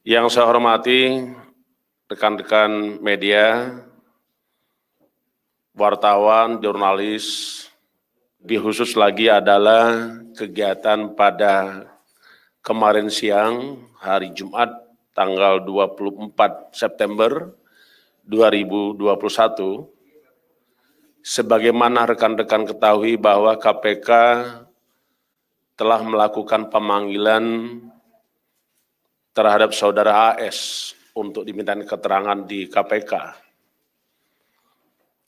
Yang saya hormati rekan-rekan media, wartawan, jurnalis, lebih khusus lagi adalah kegiatan pada kemarin siang, hari Jumat, tanggal 24 September 2021, sebagaimana rekan-rekan ketahui bahwa KPK telah melakukan pemanggilan terhadap saudara AS untuk dimintai keterangan di KPK.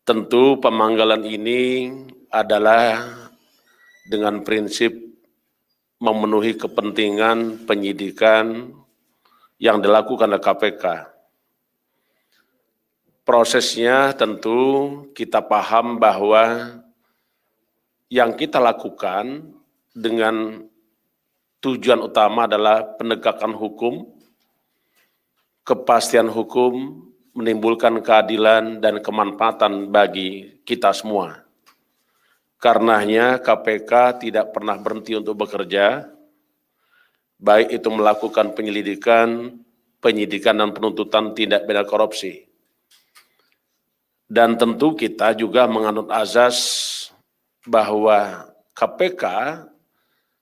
Tentu pemanggilan ini adalah dengan prinsip memenuhi kepentingan penyidikan yang dilakukan oleh KPK. Prosesnya tentu kita paham bahwa yang kita lakukan dengan tujuan utama adalah penegakan hukum, kepastian hukum, menimbulkan keadilan dan kemanfaatan bagi kita semua. Karenanya KPK tidak pernah berhenti untuk bekerja, baik itu melakukan penyelidikan, penyidikan dan penuntutan tindak pidana korupsi. Dan tentu kita juga menganut azas bahwa KPK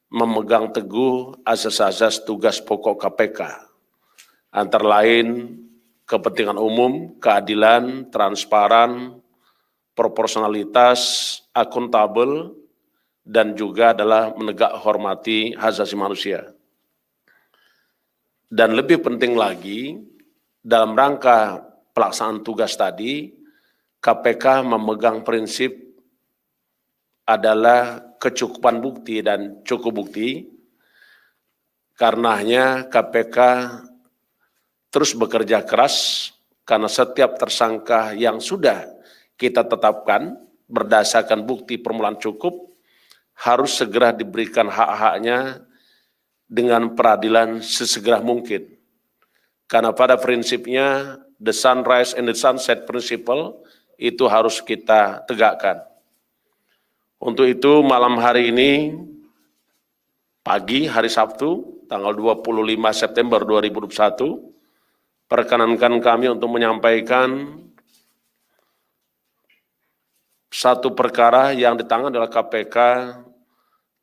memegang teguh asas-asas tugas pokok KPK, antara lain kepentingan umum, keadilan, transparan, proporsionalitas, akuntabel, dan juga adalah menegak hormati hak asasi manusia. Dan lebih penting lagi, dalam rangka pelaksanaan tugas tadi, KPK memegang prinsip adalah kecukupan bukti dan cukup bukti. Karenanya KPK terus bekerja keras karena setiap tersangka yang sudah kita tetapkan berdasarkan bukti permulaan cukup harus segera diberikan hak-haknya dengan peradilan sesegera mungkin. Karena pada prinsipnya the sunrise and the sunset principle itu harus kita tegakkan. Untuk itu malam hari ini, pagi hari Sabtu, tanggal 25 September 2021, perkenankan kami untuk menyampaikan satu perkara yang ditangani oleh KPK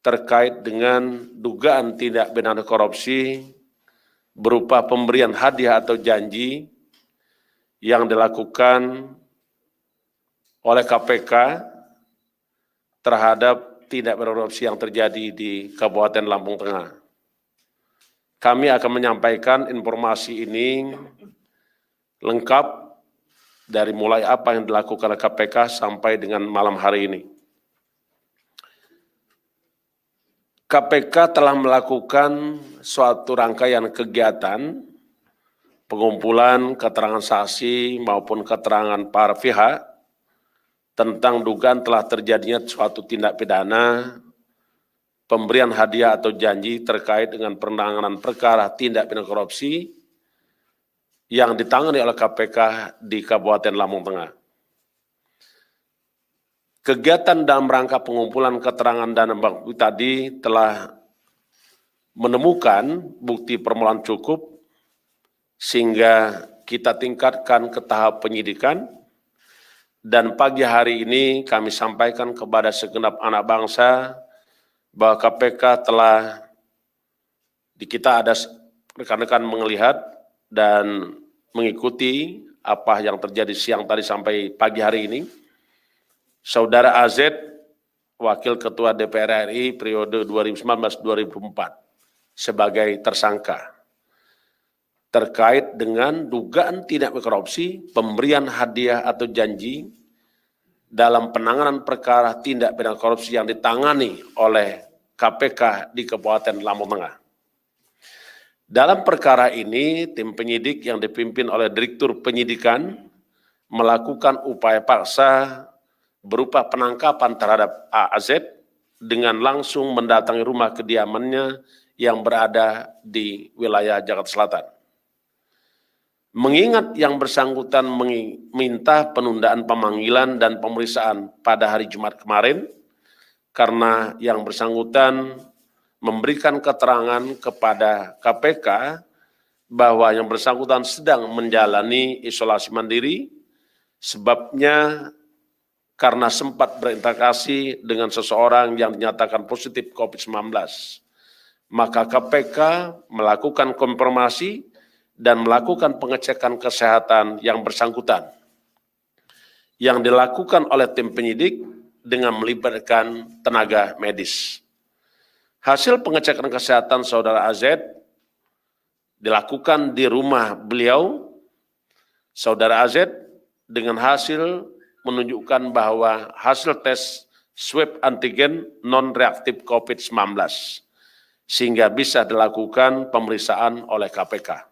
terkait dengan dugaan tindak pidana korupsi berupa pemberian hadiah atau janji yang dilakukan oleh KPK terhadap tindak pidana korupsi yang terjadi di Kabupaten Lampung Tengah. Kami akan menyampaikan informasi ini lengkap dari mulai apa yang dilakukan oleh KPK sampai dengan malam hari ini. KPK telah melakukan suatu rangkaian kegiatan pengumpulan keterangan saksi maupun keterangan para pihak tentang dugaan telah terjadinya suatu tindak pidana, pemberian hadiah atau janji terkait dengan penanganan perkara tindak pidana korupsi yang ditangani oleh KPK di Kabupaten Lampung Tengah. Kegiatan dalam rangka pengumpulan keterangan dan bukti tadi telah menemukan bukti permulaan cukup sehingga kita tingkatkan ke tahap penyidikan. Dan pagi hari ini kami sampaikan kepada segenap anak bangsa bahwa KPK telah kita ada rekan-rekan melihat dan mengikuti apa yang terjadi siang tadi sampai pagi hari ini. Saudara AZ, Wakil Ketua DPR RI periode 2019-2024 sebagai tersangka terkait dengan dugaan tindak korupsi, pemberian hadiah atau janji dalam penanganan perkara tindak pidana korupsi yang ditangani oleh KPK di Kabupaten Lampung Tengah. Dalam perkara ini, tim penyidik yang dipimpin oleh Direktur Penyidikan melakukan upaya paksa berupa penangkapan terhadap AZ dengan langsung mendatangi rumah kediamannya yang berada di wilayah Jakarta Selatan. Mengingat yang bersangkutan meminta penundaan pemanggilan dan pemeriksaan pada hari Jumat kemarin, karena yang bersangkutan memberikan keterangan kepada KPK bahwa yang bersangkutan sedang menjalani isolasi mandiri, sebabnya karena sempat berinteraksi dengan seseorang yang dinyatakan positif COVID-19. Maka KPK melakukan konfirmasi dan melakukan pengecekan kesehatan yang bersangkutan, yang dilakukan oleh tim penyidik dengan melibatkan tenaga medis. Hasil pengecekan kesehatan saudara AZ dilakukan di rumah beliau, saudara AZ, dengan hasil menunjukkan bahwa hasil tes swab antigen non-reaktif COVID-19, sehingga bisa dilakukan pemeriksaan oleh KPK.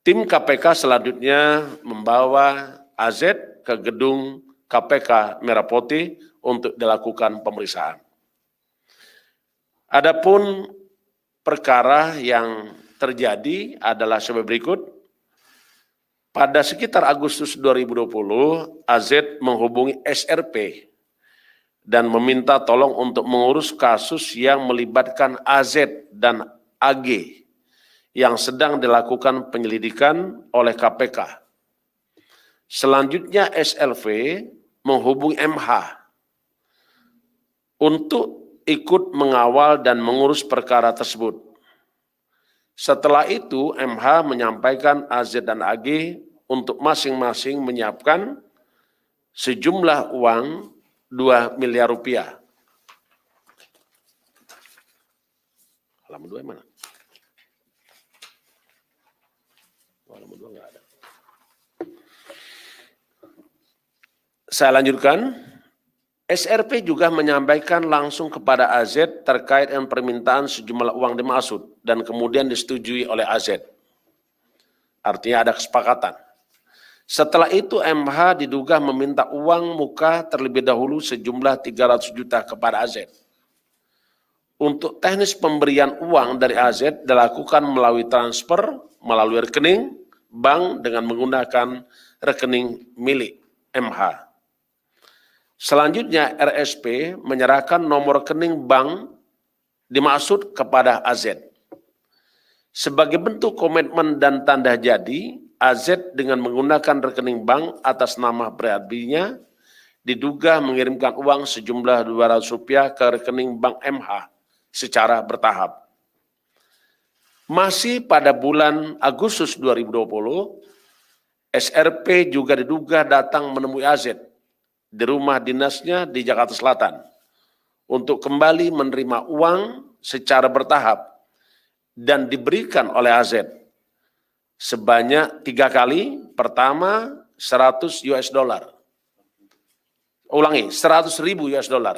Tim KPK selanjutnya membawa AZ ke gedung KPK Merah Putih untuk dilakukan pemeriksaan. Adapun perkara yang terjadi adalah sebagai berikut. Pada sekitar Agustus 2020, AZ menghubungi SRP dan meminta tolong untuk mengurus kasus yang melibatkan AZ dan AG yang sedang dilakukan penyelidikan oleh KPK. Selanjutnya SLV menghubungi MH untuk ikut mengawal dan mengurus perkara tersebut. Setelah itu MH menyampaikan AZ dan AG untuk masing-masing menyiapkan sejumlah uang 2 miliar rupiah. Halaman 2 mana? Halaman 2 enggak ada. Saya lanjutkan. SRP juga menyampaikan langsung kepada AZ terkait dengan permintaan sejumlah uang dimaksud dan kemudian disetujui oleh AZ. Artinya ada kesepakatan. Setelah itu MH diduga meminta uang muka terlebih dahulu sejumlah 300 juta kepada AZ. Untuk teknis pemberian uang dari AZ dilakukan melalui transfer, melalui rekening bank dengan menggunakan rekening milik MH. Selanjutnya RSP menyerahkan nomor rekening bank dimaksud kepada AZ. Sebagai bentuk komitmen dan tanda jadi, AZ dengan menggunakan rekening bank atas nama pribadinya diduga mengirimkan uang sejumlah 200 rupiah ke rekening bank MH secara bertahap. Masih pada bulan Agustus 2020, SRP juga diduga datang menemui AZ di rumah dinasnya di Jakarta Selatan untuk kembali menerima uang secara bertahap dan diberikan oleh AZ sebanyak 3 kali. Pertama 100 US dollar. Ulangi, 100.000 US dollar.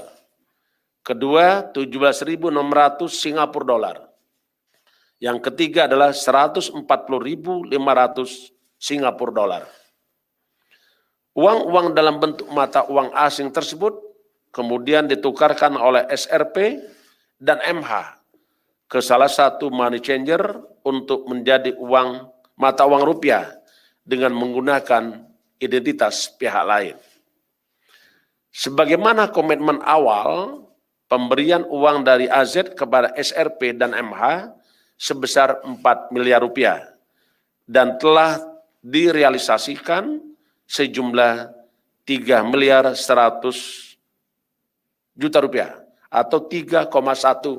Kedua 17.600 Singapura dolar. Yang ketiga adalah 140.500 Singapura dolar. Uang-uang dalam bentuk mata uang asing tersebut kemudian ditukarkan oleh SRP dan MH ke salah satu money changer untuk menjadi uang mata uang rupiah dengan menggunakan identitas pihak lain. Sebagaimana komitmen awal, pemberian uang dari AZ kepada SRP dan MH sebesar 4 miliar rupiah dan telah direalisasikan sejumlah 3 miliar 100 juta rupiah atau 3,1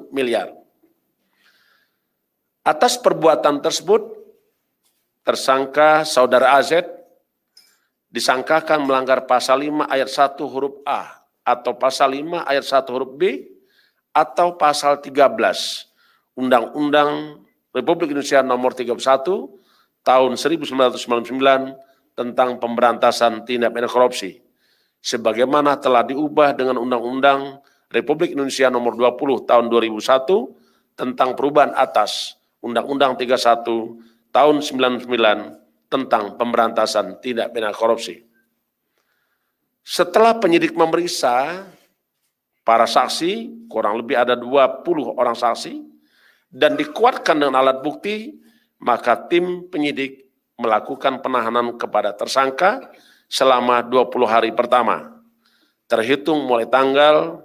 miliar. Atas perbuatan tersebut, tersangka saudara AZ disangkakan melanggar pasal 5 ayat 1 huruf A atau pasal 5 ayat 1 huruf B atau pasal 13 Undang-Undang Republik Indonesia nomor 31 tahun 1999 tentang pemberantasan tindak pidana korupsi, sebagaimana telah diubah dengan Undang-Undang Republik Indonesia nomor 20 tahun 2001 tentang perubahan atas Undang-Undang 31 tahun 99 tentang pemberantasan tindak pidana korupsi. Setelah penyidik memeriksa para saksi, kurang lebih ada 20 orang saksi, dan dikuatkan dengan alat bukti, maka tim penyidik melakukan penahanan kepada tersangka selama 20 hari pertama, terhitung mulai tanggal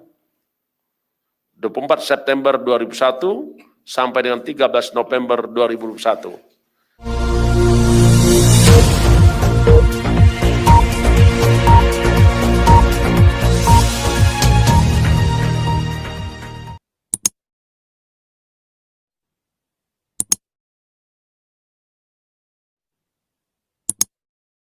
24 September 2001 sampai dengan 13 November 2021.